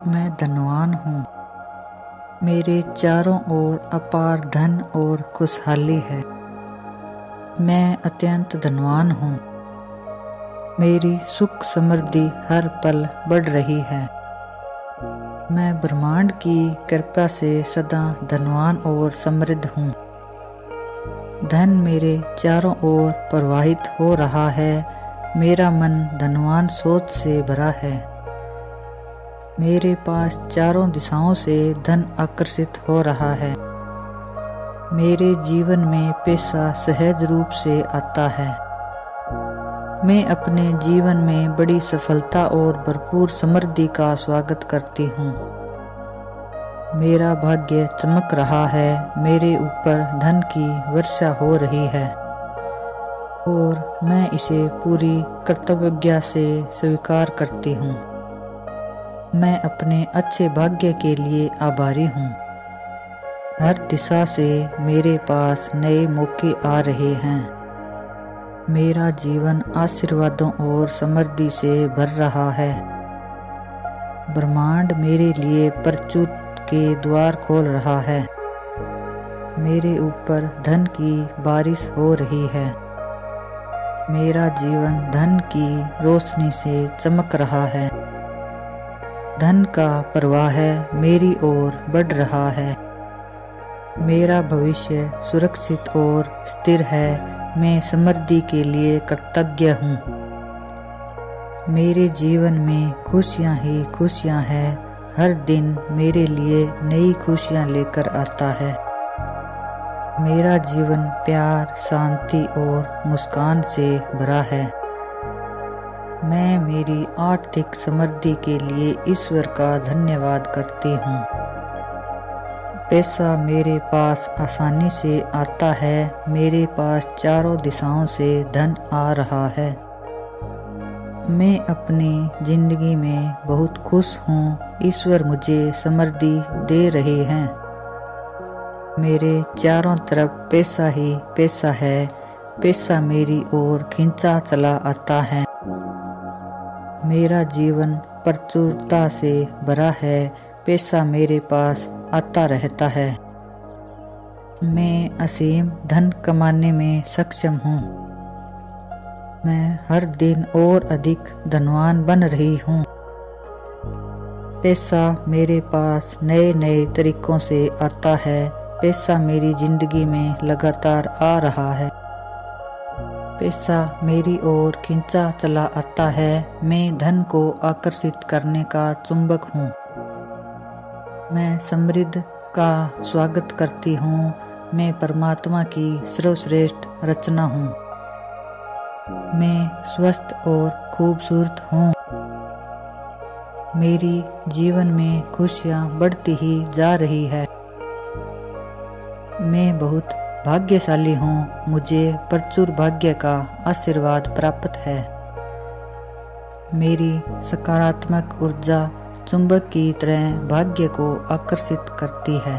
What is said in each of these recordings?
मैं धनवान हूँ। मेरे चारों ओर अपार धन और खुशहाली है। मैं अत्यंत धनवान हूँ। मेरी सुख समृद्धि हर पल बढ़ रही है। मैं ब्रह्मांड की कृपा से सदा धनवान और समृद्ध हूँ। धन मेरे चारों ओर प्रवाहित हो रहा है। मेरा मन धनवान सोच से भरा है। मेरे पास चारों दिशाओं से धन आकर्षित हो रहा है। मेरे जीवन में पैसा सहज रूप से आता है। मैं अपने जीवन में बड़ी सफलता और भरपूर समृद्धि का स्वागत करती हूँ। मेरा भाग्य चमक रहा है। मेरे ऊपर धन की वर्षा हो रही है और मैं इसे पूरी कर्तव्यज्ञता से स्वीकार करती हूँ। मैं अपने अच्छे भाग्य के लिए आभारी हूँ। हर दिशा से मेरे पास नए मौके आ रहे हैं। मेरा जीवन आशीर्वादों और समृद्धि से भर रहा है। ब्रह्मांड मेरे लिए प्रचुर के द्वार खोल रहा है। मेरे ऊपर धन की बारिश हो रही है। मेरा जीवन धन की रोशनी से चमक रहा है। धन का प्रवाह मेरी ओर बढ़ रहा है। मेरा भविष्य सुरक्षित और स्थिर है। मैं समृद्धि के लिए कृतज्ञ हूँ। मेरे जीवन में खुशियाँ ही खुशियाँ हैं। हर दिन मेरे लिए नई खुशियाँ लेकर आता है। मेरा जीवन प्यार, शांति और मुस्कान से भरा है। मैं मेरी आर्थिक समृद्धि के लिए ईश्वर का धन्यवाद करती हूँ। पैसा मेरे पास आसानी से आता है। मेरे पास चारों दिशाओं से धन आ रहा है। मैं अपनी जिंदगी में बहुत खुश हूँ। ईश्वर मुझे समृद्धि दे रहे हैं। मेरे चारों तरफ पैसा ही पैसा है। पैसा मेरी ओर खींचा चला आता है। मेरा जीवन प्रचुरता से भरा है। पैसा मेरे पास आता रहता है। मैं असीम धन कमाने में सक्षम हूँ। मैं हर दिन और अधिक धनवान बन रही हूँ। पैसा मेरे पास नए नए तरीकों से आता है। पैसा मेरी जिंदगी में लगातार आ रहा है। पैसा मेरी ओर खींचा चला आता है। मैं धन को आकर्षित करने का चुंबक हूँ। मैं समृद्धि का स्वागत करती हूँ। मैं परमात्मा की सर्वश्रेष्ठ रचना हूँ। मैं स्वस्थ और खूबसूरत हूँ। मेरी जीवन में खुशियाँ बढ़ती ही जा रही है। मैं बहुत भाग्यशाली हूँ। मुझे प्रचुर भाग्य का आशीर्वाद प्राप्त है। मेरी सकारात्मक ऊर्जा चुंबक की तरह भाग्य को आकर्षित करती है।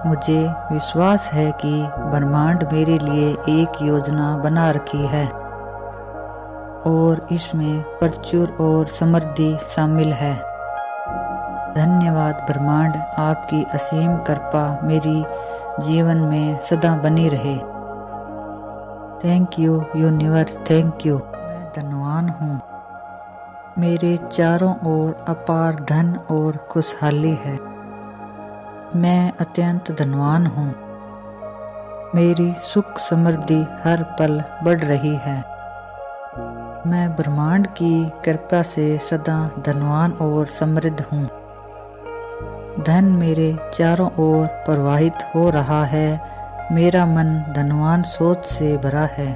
मुझे विश्वास है कि ब्रह्मांड मेरे लिए एक योजना बना रखी है और इसमें प्रचुर और समृद्धि शामिल है। धन्यवाद ब्रह्मांड, आपकी असीम कृपा मेरी जीवन में सदा बनी रहे। Thank you universe, thank you. मैं धनवान हूँ। मेरे चारों ओर अपार धन और खुशहाली है। मैं अत्यंत धनवान हूँ। मेरी सुख समृद्धि हर पल बढ़ रही है। मैं ब्रह्मांड की कृपा से सदा धनवान और समृद्ध हूँ। धन मेरे चारों ओर प्रवाहित हो रहा है। मेरा मन धनवान सोच से भरा है।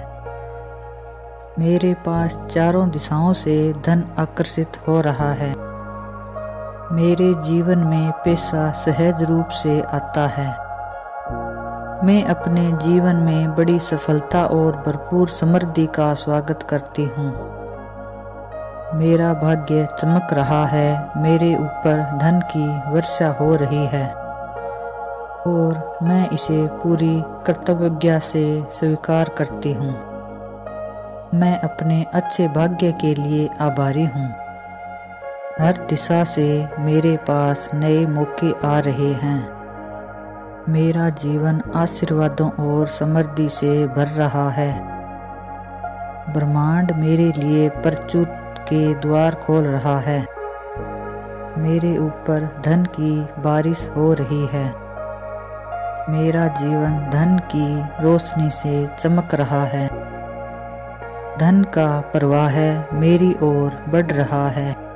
मेरे पास चारों दिशाओं से धन आकर्षित हो रहा है। मेरे जीवन में पैसा सहज रूप से आता है। मैं अपने जीवन में बड़ी सफलता और भरपूर समृद्धि का स्वागत करती हूँ। मेरा भाग्य चमक रहा है। मेरे ऊपर धन की वर्षा हो रही है और मैं इसे पूरी कर्तव्यज्ञता से स्वीकार करती हूँ। मैं अपने अच्छे भाग्य के लिए आभारी हूँ। हर दिशा से मेरे पास नए मौके आ रहे हैं। मेरा जीवन आशीर्वादों और समृद्धि से भर रहा है। ब्रह्मांड मेरे लिए प्रचुर के द्वार खोल रहा है। मेरे ऊपर धन की बारिश हो रही है। मेरा जीवन धन की रोशनी से चमक रहा है। धन का प्रवाह मेरी ओर बढ़ रहा है।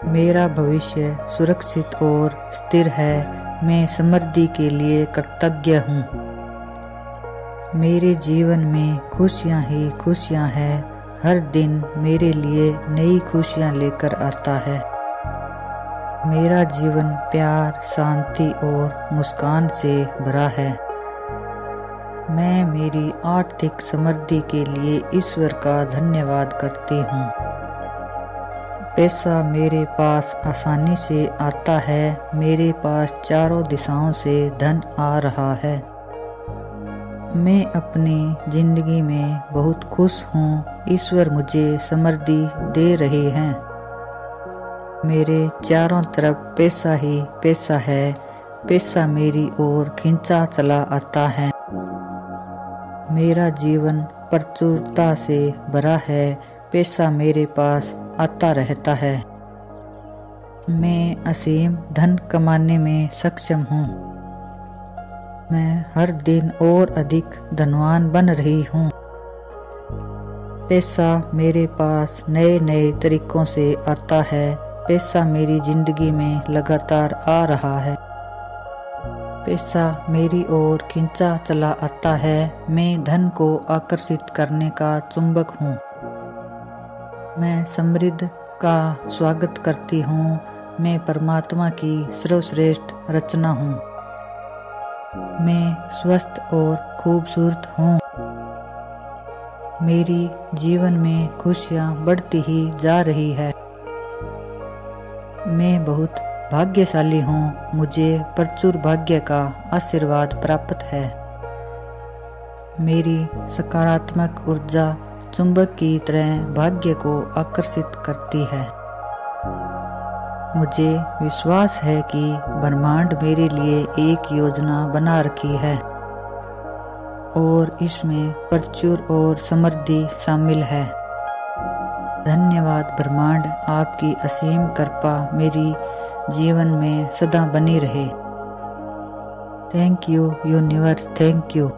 मेरा भविष्य सुरक्षित और स्थिर है। मैं समृद्धि के लिए कृतज्ञ हूँ। मेरे जीवन में खुशियाँ ही खुशियाँ हैं। हर दिन मेरे लिए नई खुशियाँ लेकर आता है। मेरा जीवन प्यार, शांति और मुस्कान से भरा है। मैं मेरी आर्थिक समृद्धि के लिए ईश्वर का धन्यवाद करती हूँ। पैसा मेरे पास आसानी से आता है। मेरे पास चारों दिशाओं से धन आ रहा है। मैं अपनी जिंदगी में बहुत खुश हूँ। ईश्वर मुझे समृद्धि दे रहे हैं। मेरे चारों तरफ पैसा ही पैसा है। पैसा मेरी ओर खींचा चला आता है। मेरा जीवन प्रचुरता से भरा है। पैसा मेरे पास आता रहता है। मैं असीम धन कमाने में सक्षम हूँ। मैं हर दिन और अधिक धनवान बन रही हूँ। पैसा मेरे पास नए नए तरीकों से आता है। पैसा मेरी जिंदगी में लगातार आ रहा है। पैसा मेरी ओर खींचा चला आता है। मैं धन को आकर्षित करने का चुंबक हूँ। मैं समृद्धि का स्वागत करती हूँ। मैं परमात्मा की सर्वश्रेष्ठ रचना हूँ। मैं स्वस्थ और खूबसूरत हूँ। मेरी जीवन में खुशियाँ बढ़ती ही जा रही है। मैं बहुत भाग्यशाली हूँ। मुझे प्रचुर भाग्य का आशीर्वाद प्राप्त है। मेरी सकारात्मक ऊर्जा चुंबक की तरह भाग्य को आकर्षित करती है। मुझे विश्वास है कि ब्रह्मांड मेरे लिए एक योजना बना रखी है और इसमें प्रचुर और समृद्धि शामिल है। धन्यवाद ब्रह्मांड, आपकी असीम कृपा मेरी जीवन में सदा बनी रहे। Thank you universe, thank you.